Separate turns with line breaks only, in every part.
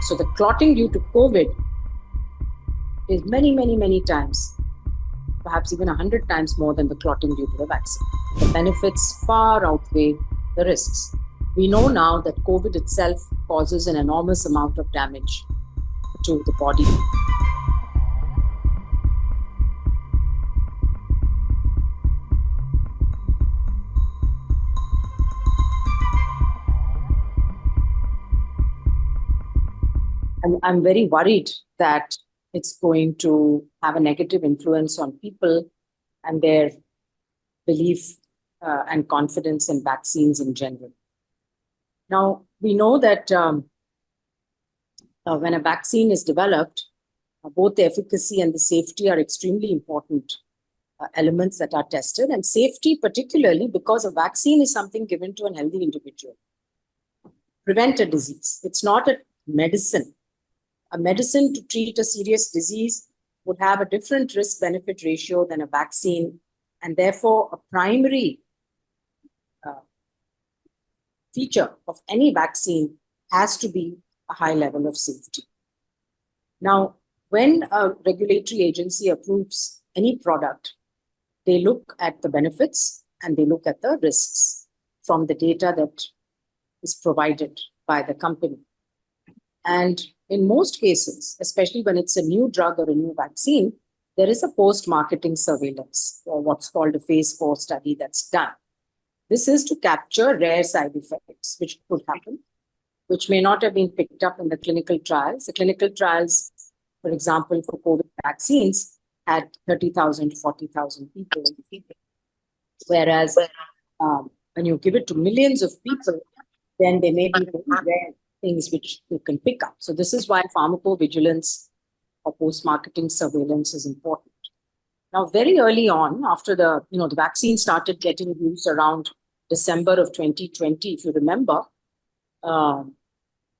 So the clotting due to COVID is many times, perhaps even 100 times more than the clotting due to the vaccine. The benefits far outweigh the risks. We know now that COVID itself causes an enormous amount of damage to the body. And I'm very worried that it's going to have a negative influence on people and their belief and confidence in vaccines in general. Now, we know that when a vaccine is developed, both the efficacy and the safety are extremely important elements that are tested, and safety particularly because a vaccine is something given to an healthy individual. Prevent a disease. It's not a medicine. A medicine to treat a serious disease would have a different risk-benefit ratio than a vaccine, and therefore a primary feature of any vaccine has to be a high level of safety. Now, when a regulatory agency approves any product, they look at the benefits and they look at the risks from the data that is provided by the company. And in most cases, especially when it's a new drug or a new vaccine, there is a post-marketing surveillance, or what's called a phase 4 study that's done. This is to capture rare side effects, which could happen, which may not have been picked up in the clinical trials. The clinical trials, for example, for COVID vaccines, had 30,000 to 40,000 people. Whereas when you give it to millions of people, then there may be very rare things which you can pick up. So this is why pharmacovigilance or post-marketing surveillance is important. Now, very early on, after the vaccine started getting used around December of 2020, if you remember, Pfizer,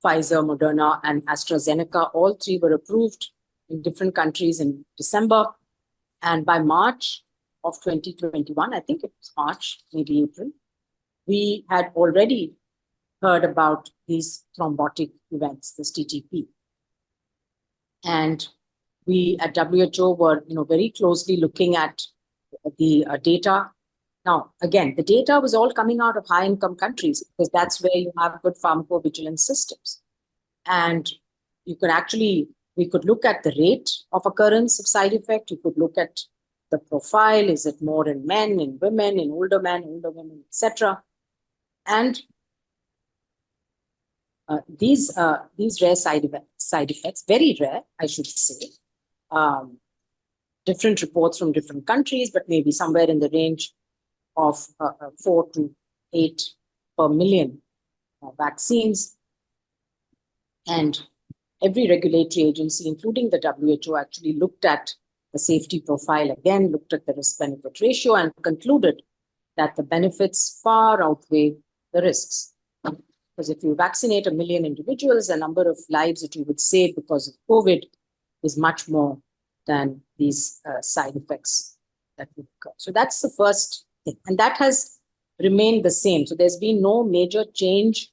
Moderna, and AstraZeneca, all three were approved in different countries in December. And by March of 2021, I think it was March, maybe April, we had already heard about these thrombotic events, this TTP. And we at WHO were very closely looking at the data. Now, again, the data was all coming out of high-income countries because that's where you have good pharmacovigilance systems. And we could look at the rate of occurrence of side effect. You could look at the profile. Is it more in men, in women, in older men, older women, etc. And these rare side effects, very rare, I should say, different reports from different countries, but maybe somewhere in the range of 4 to 8 per million vaccines. And every regulatory agency, including the WHO, actually looked at the safety profile again, looked at the risk-benefit ratio, and concluded that the benefits far outweigh the risks. Because if you vaccinate 1 million individuals, the number of lives that you would save because of COVID is much more than these side effects that would occur. So that's the first thing. And that has remained the same. So there's been no major change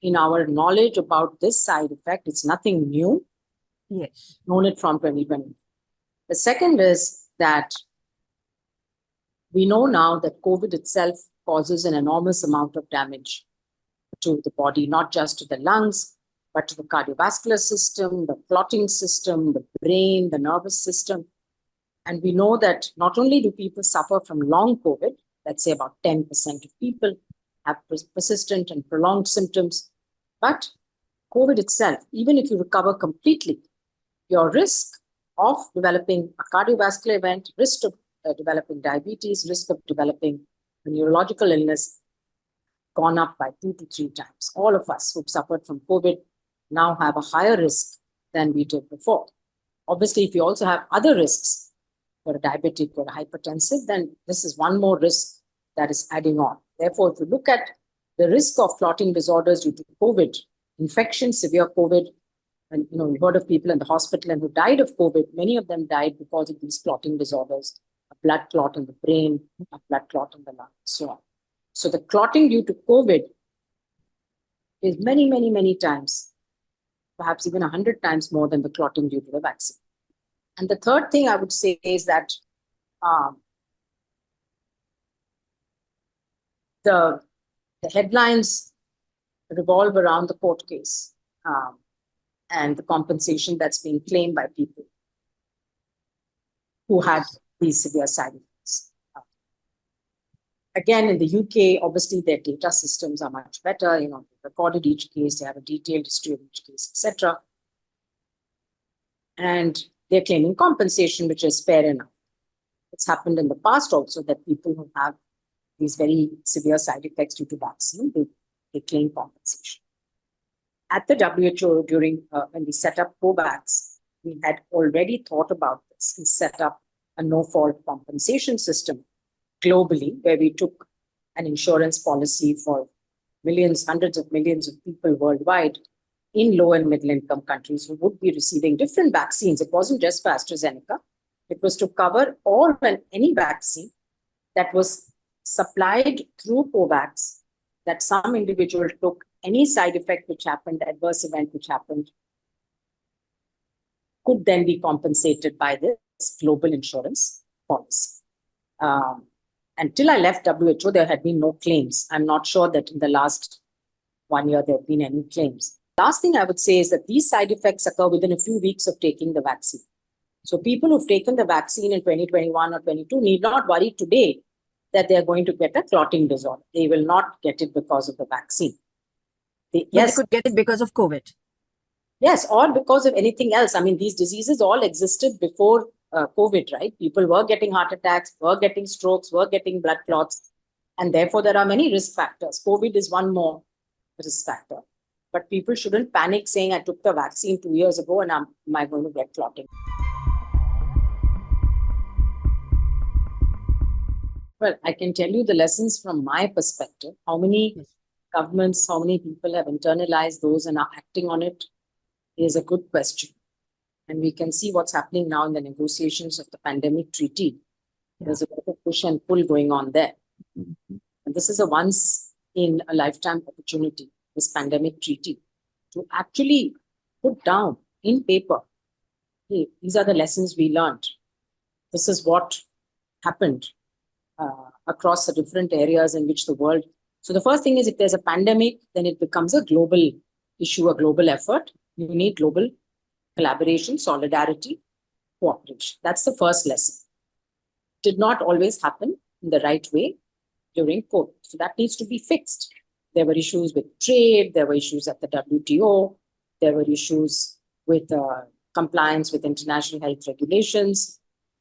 in our knowledge about this side effect. It's nothing new.
Yes.
Known it from 2020. The second is that we know now that COVID itself causes an enormous amount of damage to the body, not just to the lungs, but to the cardiovascular system, the clotting system, the brain, the nervous system. And we know that not only do people suffer from long COVID, let's say about 10% of people have persistent and prolonged symptoms, but COVID itself, even if you recover completely, your risk of developing a cardiovascular event, risk of developing diabetes, risk of developing a neurological illness, gone up by 2 to 3 times. All of us who've suffered from COVID now have a higher risk than we did before. Obviously, if you also have other risks for a diabetic or a hypertensive, then this is one more risk that is adding on. Therefore, if you look at the risk of clotting disorders due to COVID, infection, severe COVID, and you heard of people in the hospital and who died of COVID, many of them died because of these clotting disorders, a blood clot in the brain, a blood clot in the lung, so on. So the clotting due to COVID is many times, perhaps even 100 times more than the clotting due to the vaccine. And the third thing I would say is that the headlines revolve around the court case and the compensation that's being claimed by people who had these severe side effects. Again, in the UK, obviously their data systems are much better. They recorded each case, they have a detailed history of each case, etc. And they're claiming compensation, which is fair enough. It's happened in the past also that people who have these very severe side effects due to vaccine, they claim compensation. At the WHO, during when we set up COVAX, we had already thought about this. We set up a no-fault compensation system globally, where we took an insurance policy for millions, hundreds of millions of people worldwide in low and middle income countries who would be receiving different vaccines. It wasn't just for AstraZeneca. It was to cover all and any vaccine that was supplied through COVAX, that some individual took, any side effect which happened, adverse event which happened, could then be compensated by this global insurance policy. Until I left WHO, there had been no claims. I'm not sure that in the last 1 year there have been any claims. Last thing I would say is that these side effects occur within a few weeks of taking the vaccine. So people who've taken the vaccine in 2021 or 22 need not worry today that they're going to get a clotting disorder. They will not get it because of the vaccine.
They could get it because of COVID.
Yes, or because of anything else. I mean, these diseases all existed before COVID, right? People were getting heart attacks, were getting strokes, were getting blood clots. And therefore, there are many risk factors. COVID is one more risk factor. But people shouldn't panic saying, I took the vaccine 2 years ago and am I going to get clotting? Well, I can tell you the lessons from my perspective. How many governments, how many people have internalized those and are acting on it is a good question. And we can see what's happening now in the negotiations of the pandemic treaty. There's a lot of push and pull going on there. And this is a once in a lifetime opportunity, this pandemic treaty, to actually put down in paper, hey, these are the lessons we learned. This is what happened across the different areas in which the world. So the first thing is, if there's a pandemic, then it becomes a global issue, a global effort. You need global collaboration, solidarity, cooperation. That's the first lesson. Did not always happen in the right way during COVID. So that needs to be fixed. There were issues with trade, there were issues at the WTO, there were issues with compliance with international health regulations,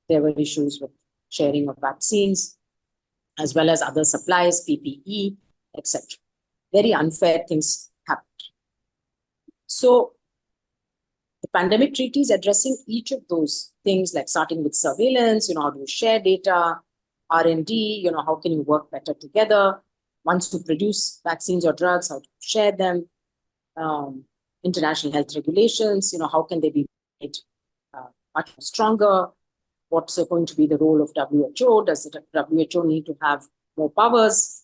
there were issues with sharing of vaccines, as well as other supplies, PPE, etc. Very unfair things happened. So the pandemic treaty is addressing each of those things, like starting with surveillance, how do you share data, R&D, how can you work better together? Once you produce vaccines or drugs, how to share them, international health regulations, how can they be made much stronger? What's going to be the role of WHO? Does the WHO need to have more powers,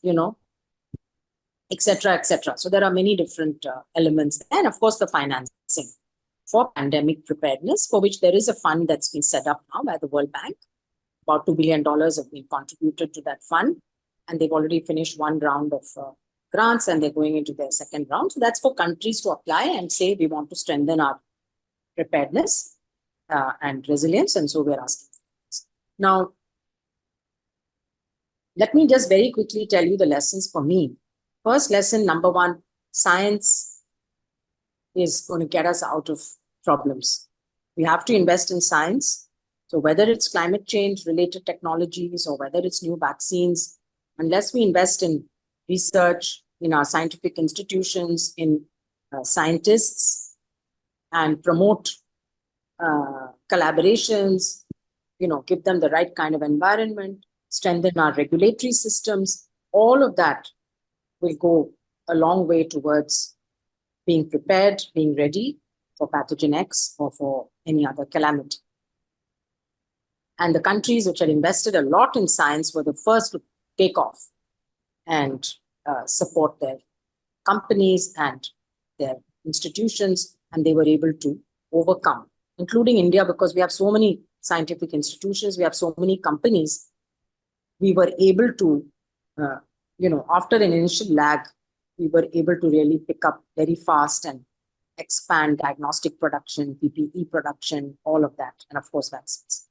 et cetera, et cetera. So there are many different elements. And of course, the financing for pandemic preparedness, for which there is a fund that's been set up now by the World Bank. About $2 billion have been contributed to that fund. And they've already finished one round of grants and they're going into their second round. So that's for countries to apply and say, we want to strengthen our preparedness and resilience. And so we're asking for this. Now, let me just very quickly tell you the lessons for me. First lesson, number one, science is going to get us out of problems. We have to invest in science. So whether it's climate change related technologies or whether it's new vaccines, unless we invest in research, in our scientific institutions, in scientists, and promote collaborations, give them the right kind of environment, strengthen our regulatory systems, all of that will go a long way towards being prepared, being ready for pathogen X or for any other calamity. And the countries which had invested a lot in science were the first to take off and support their companies and their institutions and they were able to overcome, including India, because we have so many scientific institutions, we have so many companies. We were able to, after an initial lag, we were able to really pick up very fast and expand diagnostic production, PPE production, all of that, and of course, vaccines.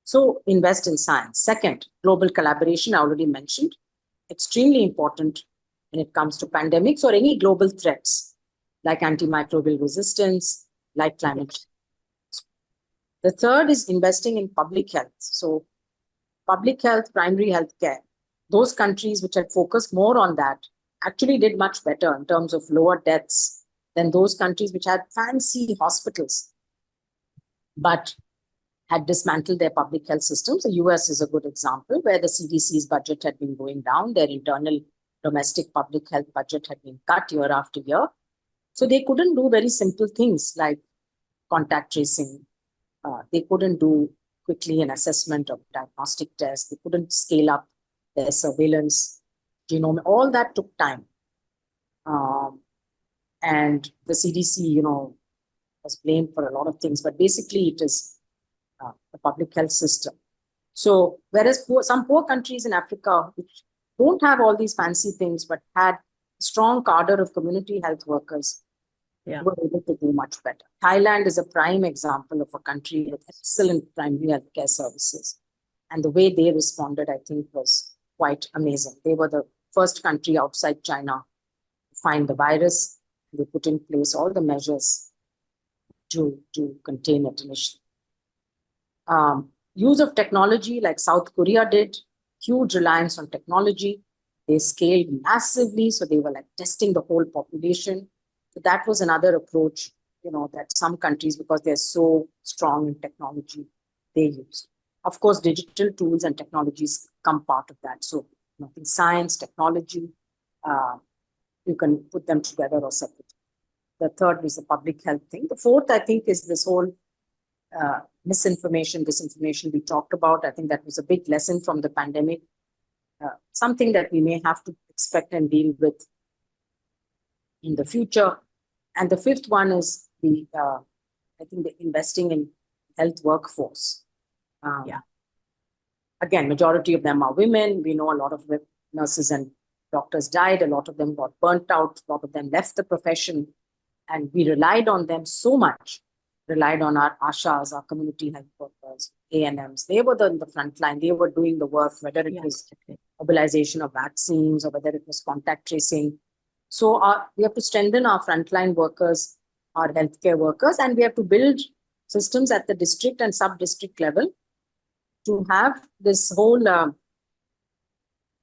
So invest in science. Second, global collaboration, I already mentioned, extremely important when it comes to pandemics or any global threats like antimicrobial resistance, like climate change. The third is investing in public health. So public health, primary health care, those countries which had focused more on that actually did much better in terms of lower deaths than those countries which had fancy hospitals but had dismantled their public health systems. The US is a good example where the CDC's budget had been going down. Their internal domestic public health budget had been cut year after year. So they couldn't do very simple things like contact tracing. They couldn't do quickly an assessment of diagnostic tests. They couldn't scale up their surveillance, genome. All that took time. And the CDC, was blamed for a lot of things, but basically it is the public health system. So whereas some poor countries in Africa, which don't have all these fancy things, but had a strong cadre of community health workers, were able to do much better. Thailand is a prime example of a country with excellent primary health care services. And the way they responded, I think, was quite amazing. They were the first country outside China to find the virus. They put in place all the measures to contain it initially. Use of technology like South Korea did, huge reliance on technology. They scaled massively, so they were like testing the whole population. So that was another approach, that some countries, because they're so strong in technology, they used. Of course, digital tools and technologies come part of that. So in science, technology, you can put them together or separate. The third was the public health thing. The fourth, I think, is this whole misinformation, disinformation we talked about. I think that was a big lesson from the pandemic, something that we may have to expect and deal with in the future. And the fifth one is the investing in health workforce. Again, majority of them are women. We know a lot of nurses and doctors died. A lot of them got burnt out. A lot of them left the profession. And we relied on them so much, relied on our ASHAs, our community health workers, ANMs. They were in the front line. They were doing the work, whether it was mobilization of vaccines or whether it was contact tracing. So we have to strengthen our frontline workers, our healthcare workers, and we have to build systems at the district and sub-district level to have this whole,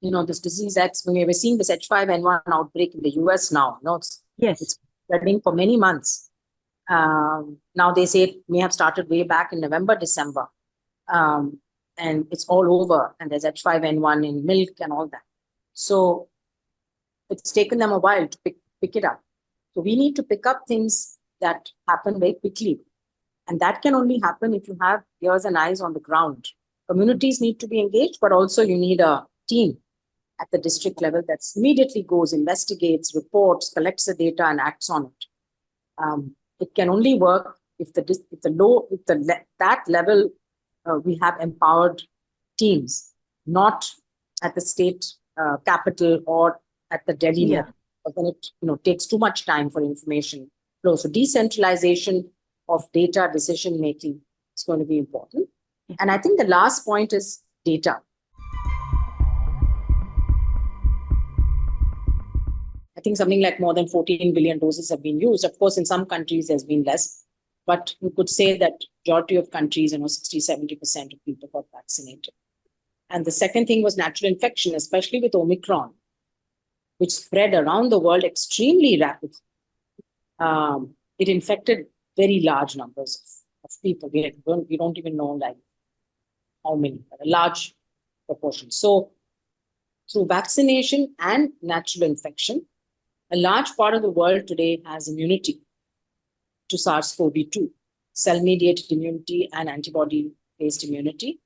this disease X. We're seeing this H5N1 outbreak in the US now. It's spreading for many months. Now they say it may have started way back in November, December, and it's all over. And there's H5N1 in milk and all that. So it's taken them a while to pick it up. So we need to pick up things that happen very quickly. And that can only happen if you have ears and eyes on the ground. Communities need to be engaged, but also you need a team at the district level that immediately goes, investigates, reports, collects the data, and acts on it. It can only work if that level we have empowered teams, not at the state capital or at the Delhi level. But then it takes too much time for information flow. So decentralization of data decision making is going to be important. And I think the last point is data. I think something like more than 14 billion doses have been used. Of course, in some countries, there's been less. But you could say that majority of countries, 60-70% of people got vaccinated. And the second thing was natural infection, especially with Omicron, which spread around the world extremely rapidly. It infected very large numbers of people. We don't even know how many, but a large proportion. So through vaccination and natural infection, a large part of the world today has immunity to SARS-CoV-2, cell-mediated immunity and antibody-based immunity.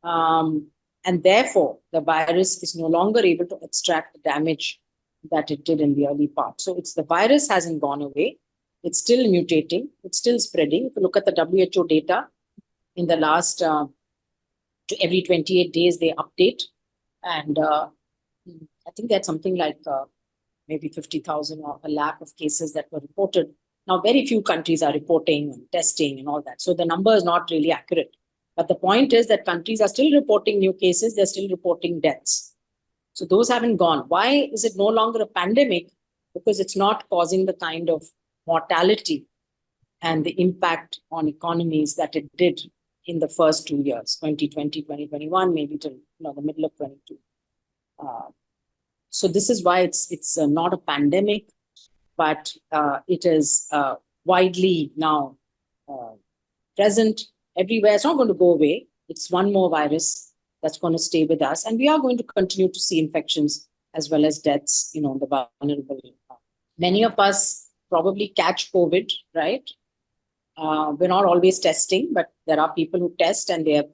And therefore, the virus is no longer able to extract the damage that it did in the early part. So the virus hasn't gone away. It's still mutating. It's still spreading. If you look at the WHO data, in the last, to every 28 days, they update. And I think that's something like maybe 50,000 or a lakh of cases that were reported. Now, very few countries are reporting and testing and all that. So the number is not really accurate. But the point is that countries are still reporting new cases. They're still reporting deaths. So those haven't gone. Why is it no longer a pandemic? Because it's not causing the kind of mortality and the impact on economies that it did in the first 2 years, 2020, 2021, maybe till the middle of 22. So this is why it's not a pandemic, but it is widely now present everywhere. It's not going to go away. It's one more virus that's going to stay with us. And we are going to continue to see infections as well as deaths, the vulnerable. Many of us probably catch COVID, right? We're not always testing, but there are people who test and they have,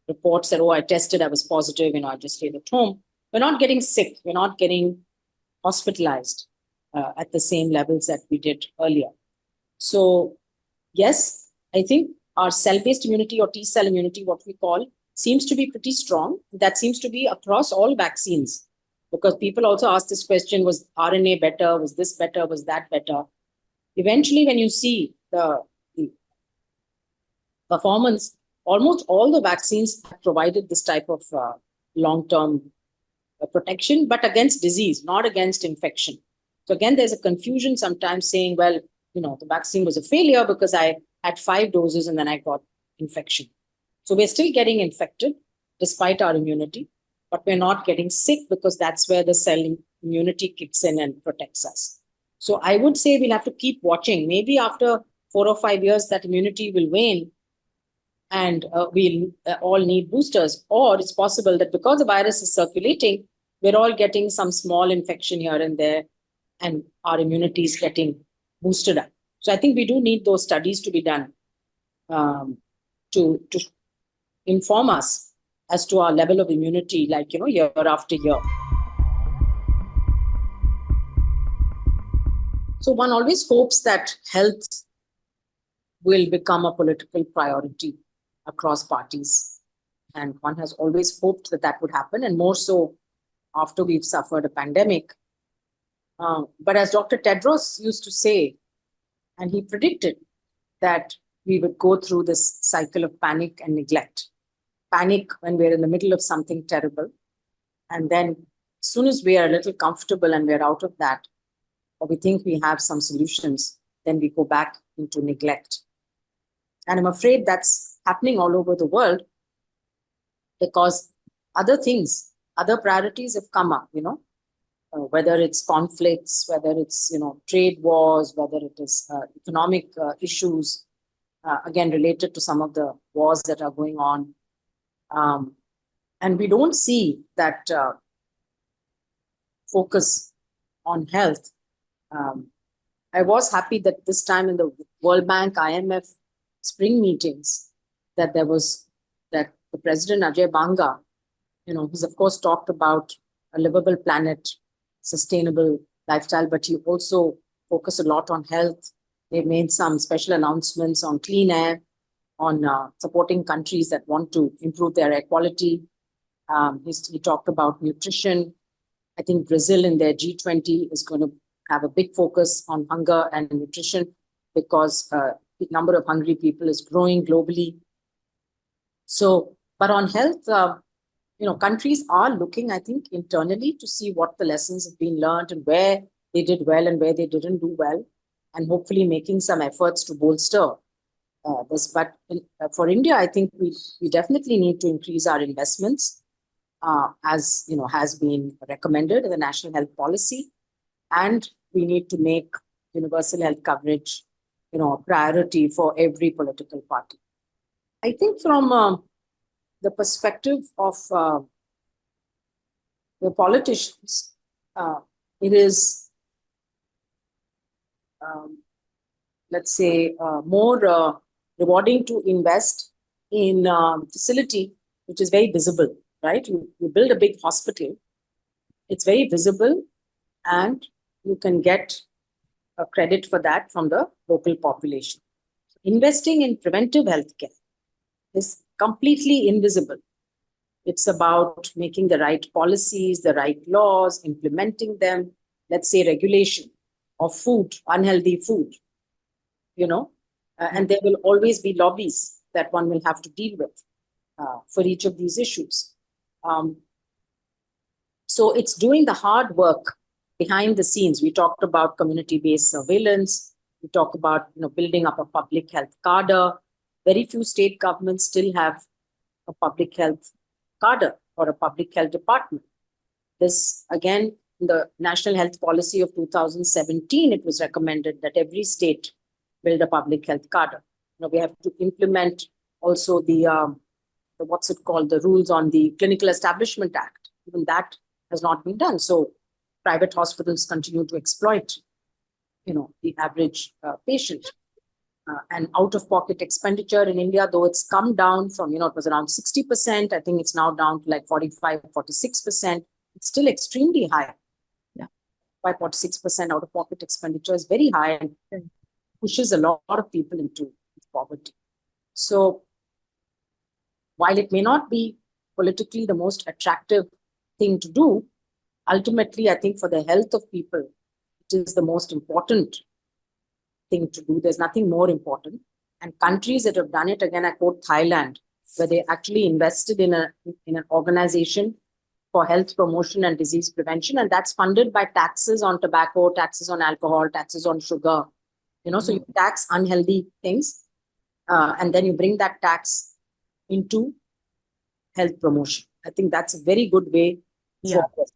reports that, oh, I tested, I was positive, I just stayed at home. We're not getting sick. We're not getting hospitalized at the same levels that we did earlier. So, yes, I think our cell-based immunity or T-cell immunity, what we call, seems to be pretty strong. That seems to be across all vaccines, because people also ask this question, was RNA better? Was this better? Was that better? Eventually, when you see the performance, almost all the vaccines have provided this type of long-term protection, but against disease, not against infection. So again, there's a confusion sometimes saying, well, the vaccine was a failure because I had 5 doses and then I got infection. So we're still getting infected despite our immunity, but we're not getting sick because that's where the cell immunity kicks in and protects us. So I would say we'll have to keep watching. Maybe after 4 or 5 years, that immunity will wane and we'll all need boosters. Or it's possible that because the virus is circulating, we're all getting some small infection here and there, and our immunity is getting boosted up. So I think we do need those studies to be done to inform us as to our level of immunity, like, year after year. So one always hopes that health will become a political priority across parties. And one has always hoped that that would happen, and more so after we've suffered a pandemic. But as Dr. Tedros used to say, and he predicted that we would go through this cycle of panic and neglect. Panic when we're in the middle of something terrible. And then as soon as we are a little comfortable and we're out of that, or we think we have some solutions, then we go back into neglect. And I'm afraid that's happening all over the world because other things, other priorities have come up, whether it's conflicts, whether it's, trade wars, whether it is economic issues, again, related to some of the wars that are going on. And we don't see that focus on health. I was happy that this time in the World Bank, IMF spring meetings, that the President Ajay Banga, he's of course talked about a livable planet, sustainable lifestyle, but he also focused a lot on health. They've made some special announcements on clean air, on supporting countries that want to improve their air quality. He talked about nutrition. I think Brazil in their G20 is going to have a big focus on hunger and nutrition because the number of hungry people is growing globally. So, but on health, countries are looking, I think, internally to see what the lessons have been learned and where they did well and where they didn't do well, and hopefully making some efforts to bolster this. But for India, I think we definitely need to increase our investments, as has been recommended in the National Health Policy, and we need to make universal health coverage, a priority for every political party. I think from the perspective of the politicians, it is, let's say, more rewarding to invest in facility which is very visible, right? You build a big hospital, it's very visible, and you can get credit for that from the local population. Investing in preventive healthcare is completely invisible. It's about making the right policies, the right laws, implementing them, let's say regulation of food, unhealthy food, and there will always be lobbies that one will have to deal with for each of these issues. So it's doing the hard work behind the scenes. We talked about community-based surveillance. We talk about building up a public health cadre. Very few state governments still have a public health cadre or a public health department. This, again, in the National Health Policy of 2017, it was recommended that every state build a public health cadre. We have to implement also the what's it called, the rules on the Clinical Establishment Act. Even that has not been done. So private hospitals continue to exploit, the average patient. And out-of-pocket expenditure in India, though it's come down from, it was around 60%, I think it's now down to like 45, 46%. It's still extremely high.
Yeah.
46% out-of-pocket expenditure is very high and pushes a lot of people into poverty. So while it may not be politically the most attractive thing to do, ultimately, I think for the health of people, it is the most important thing to do. There's nothing more important. And countries that have done it, again, I quote Thailand, where they actually invested in an organization for health promotion and disease prevention. And that's funded by taxes on tobacco, taxes on alcohol, taxes on sugar. So you tax unhealthy things, and then you bring that tax into health promotion. I think that's a very good way forward.